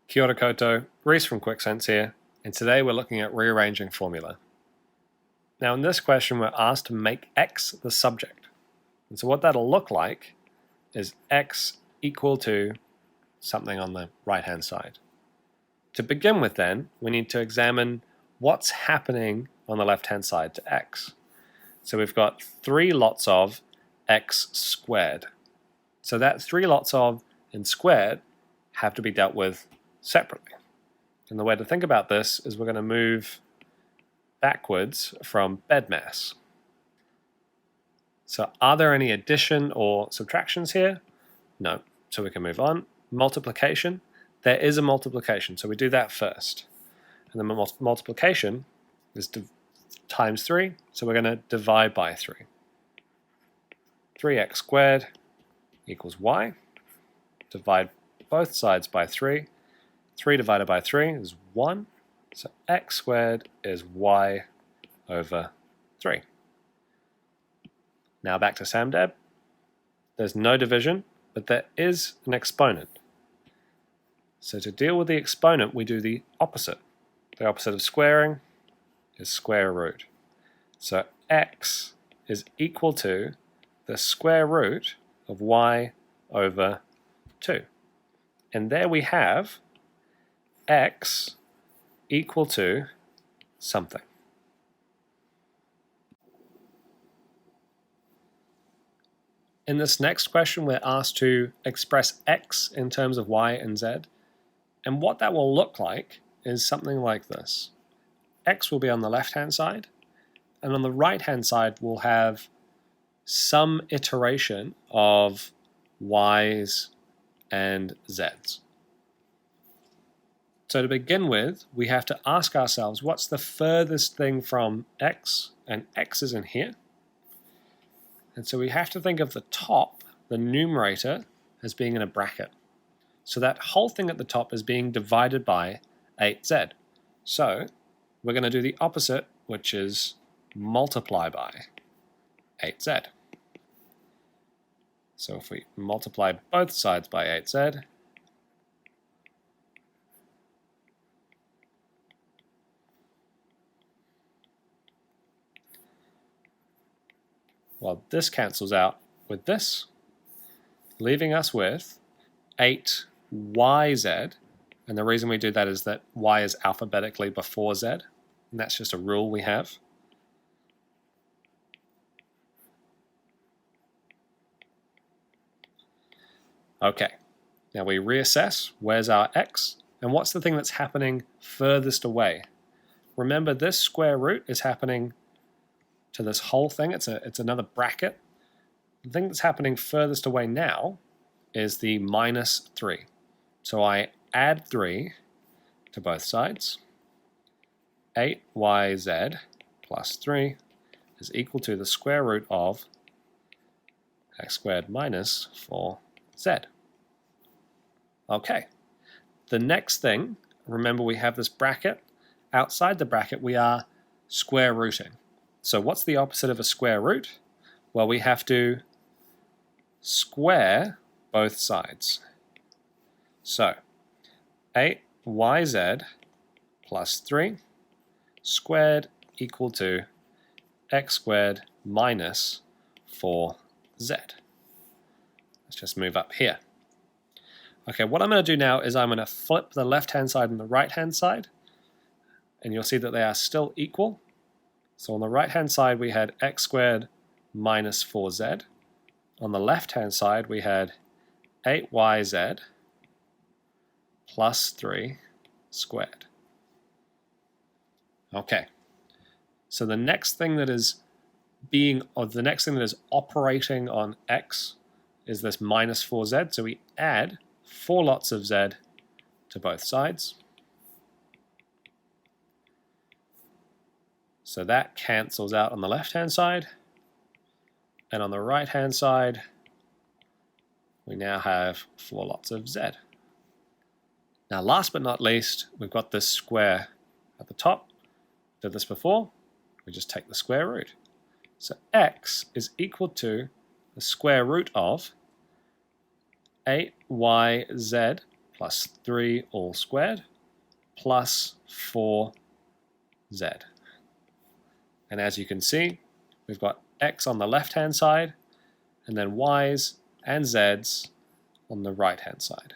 Kia ora koutou, Reese from QuickSense here, and today we're looking at rearranging formula. Now in this question we're asked to make x the subject. And so what that'll look like is x equal to something on the right hand side. To begin with then, we need to examine what's happening on the left hand side to x. So we've got 3 lots of x squared. So that 3 lots of and squared have to be dealt with separately. And the way to think about this is we're going to move backwards from bed mass. So are there any addition or subtractions here? No. So we can move on. Multiplication. There is a multiplication, so we do that first. And then multiplication is times 3, so we're going to divide by 3. 3x squared equals y. Divide both sides by 3. 3 divided by 3 is 1. So x squared is y over 3. Now back to SamDeb. There's no division, but there is an exponent. So to deal with the exponent, we do the opposite. The opposite of squaring is square root. So x is equal to the square root of y over 2. And there we have x equal to something. In this next question, we're asked to express x in terms of y and z. And what that will look like is something like this. X will be on the left-hand side, and on the right-hand side, we'll have some iteration of y's and z's. So to begin with, we have to ask ourselves, what's the furthest thing from x? And x is in here. And so we have to think of the top, the numerator, as being in a bracket. So that whole thing at the top is being divided by 8z. So we're going to do the opposite, which is multiply by 8z. So if we multiply both sides by 8z, well, this cancels out with this, leaving us with 8yz. And the reason we do that is that y is alphabetically before z, and that's just a rule we have. Okay, now we reassess. Where's our x? And what's the thing that's happening furthest away? Remember, this square root is happening to this whole thing. It's another bracket. The thing that's happening furthest away now is the minus 3. So I add 3 to both sides. 8yz plus 3 is equal to the square root of x squared minus 4z. Okay. The next thing, remember we have this bracket. Outside the bracket we are square rooting. So what's the opposite of a square root? Well, we have to square both sides. So 8yz plus 3 squared equal to x squared minus 4z. Let's just move up here. Okay, what I'm going to do now is I'm going to flip the left-hand side and the right-hand side, and you'll see that they are still equal. So on the right-hand side, we had x squared minus 4z. On the left-hand side, we had 8yz plus 3 squared. Okay. So the next thing that is operating on x is this minus 4z. So we add 4 lots of z to both sides. So that cancels out on the left-hand side. And on the right-hand side, we now have 4 lots of z. Now last but not least, we've got this square at the top. Did this before. We just take the square root. So x is equal to the square root of 8yz plus 3 all squared plus 4z. And as you can see, we've got x on the left-hand side, and then y's and z's on the right-hand side.